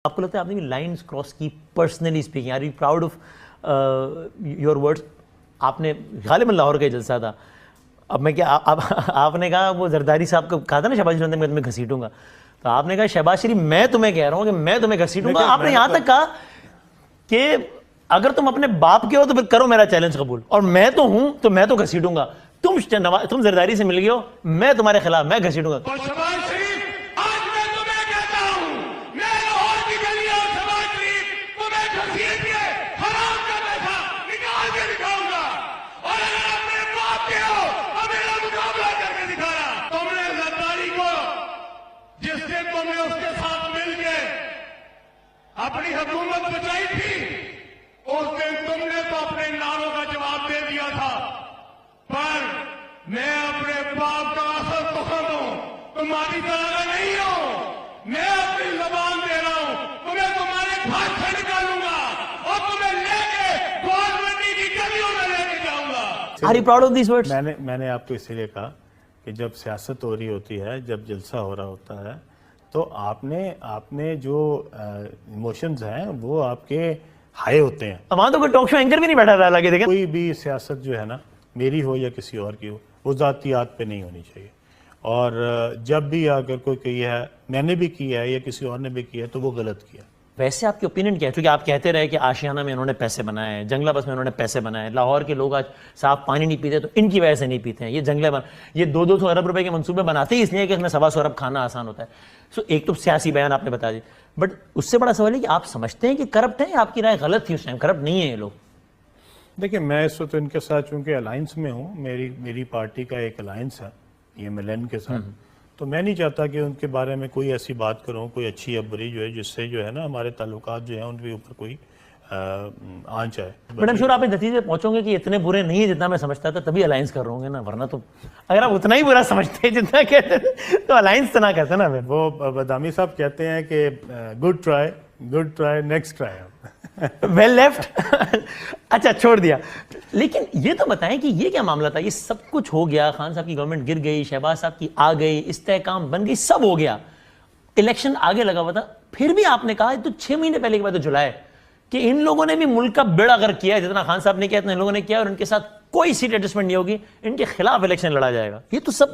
آپ کو لگتا ہے آپ نے بھی لائنز کراس کی personally speaking? Are you proud of your words? آپ نے غالباً لاہور کا جلسہ تھا، اب میں کیا آپ نے کہا وہ زرداری صاحب کو کہا تھا نا شہباز شریف میں تمہیں گھسیٹوں گا، تو آپ نے کہا شہباز شریف میں تمہیں کہہ رہا ہوں کہ میں تمہیں گھسیٹوں گا. آپ نے یہاں تک کہا کہ اگر تم اپنے باپ کے ہو تو پھر کرو میرا چیلنج قبول، اور میں تو ہوں تو میں تو گھسیٹوں گا. تم زرداری سے مل گئے ہو، میں تمہارے خلاف میں گھسیٹوں گا. اپنی حکومت بچائی تھی، اس دن تم نے تو اپنے نعروں کا جواب دے دیا تھا، پر میں اپنے باپ کا اصل تخم ہوں، تمہاری طرح کا نہیں ہوں. میں اپنی زبان دے رہا ہوں، تمہیں تمہارے گھر سے نکالوں گا اور تمہیں لے کے گوال منڈی کی گلیوں میں لے کے جاؤں گا. Are you proud of these words? میں نے آپ کو اسی لیے کہا کہ جب سیاست ہو رہی ہوتی ہے، جب جلسہ ہو رہا ہوتا ہے، تو آپ نے جو ایموشنز ہیں وہ آپ کے ہائی ہوتے ہیں. وہاں تو کوئی ٹاک شو اینکر بھی نہیں بیٹھا رہا لگے دیکھیں. کوئی بھی سیاست جو ہے نا، میری ہو یا کسی اور کی ہو، وہ ذاتیات پہ نہیں ہونی چاہیے. اور جب بھی اگر کوئی کہی ہے میں نے بھی کیا ہے یا کسی اور نے بھی کیا ہے تو وہ غلط کیا. ویسے آپ کی اوپینین کیا ہے؟ کیونکہ آپ کہتے رہے کہ آشیانہ میں انہوں نے پیسے بنائے ہیں، جنگلہ بس میں انہوں نے پیسے بنائے، لاہور کے لوگ آج صاف پانی نہیں پیتے تو ان کی وجہ سے نہیں پیتے ہیں. یہ جنگلے یہ 200 ارب روپے کے منصوبے بناتے ہی اس لیے کہ اس میں 125 ارب کھانا آسان ہوتا ہے. سو ایک تو سیاسی بیان آپ نے بتا دی، بٹ اس سے بڑا سوال ہے کہ آپ سمجھتے ہیں کہ کرپٹ ہیں یا آپ کی رائے غلط تھی اس ٹائم؟ کرپٹ نہیں ہیں یہ لوگ. دیکھیں، میں اس وقت ان کے ساتھ چونکہ الائنس میں ہوں، میری پارٹی کا ایک الائنس ہے EMLN کے ساتھ، تو میں نہیں چاہتا کہ ان کے بارے میں کوئی ایسی بات کروں، کوئی اچھی یا بری جو ہے جس سے جو ہے نا ہمارے تعلقات جو ہیں ان کے اوپر کوئی آنچ آئے. بٹ شور آپ نتیجے پہنچو گے کہ اتنے برے نہیں ہیں جتنا میں سمجھتا تھا، تبھی الائنس کر رہے ہوں گے نا، ورنہ تو اگر آپ اتنا ہی برا سمجھتے ہیں جتنا کہتے تھے تو الائنس تو نہ کرتے نا. پھر وہ بدامی صاحب کہتے ہیں کہ good try next try. Well left. اچھا چھوڑ دیا. لیکن یہ تو بتائیں کہ یہ کیا معاملہ تھا؟ یہ سب کچھ ہو گیا، خان صاحب کی گورنمنٹ گر گئی، شہباز صاحب کی آ گئی، استحکام بن گئی، سب ہو گیا، الیکشن آگے لگا ہوا تھا، پھر بھی آپ نے کہا تو 6 مہینے پہلے کی بات ہے جولائی کہ ان لوگوں نے بھی ملک کا بیڑا غرق کیا ہے، جتنا خان صاحب نے کیا اتنا ان لوگوں نے کیا، اور ان کے ساتھ کوئی سیٹ ایڈجسٹمنٹ نہیں ہوگی، ان کے خلاف الیکشن لڑا جائے گا. یہ تو سب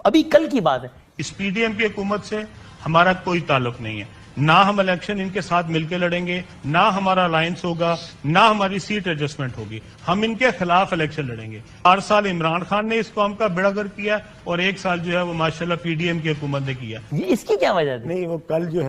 ابھی کل کی بات ہے. اس PDM کی حکومت سے ہمارا کوئی تعلق نہیں ہے، نہ ہم الیکشن ان کے ساتھ مل کے لڑیں گے، نہ ہمارا الائنس ہوگا، نہ ہماری سیٹ ایڈجسٹمنٹ ہوگی. ہم ان کے خلاف الیکشن لڑیں گے. 4 سال عمران خان نے اس قوم کا بیڑا غرق کیا اور 1 سال جو ہے وہ ماشاءاللہ PDM کی حکومت نے کیا. یہ اس کی کیا وجہ تھی؟ نہیں، وہ کل جو ہے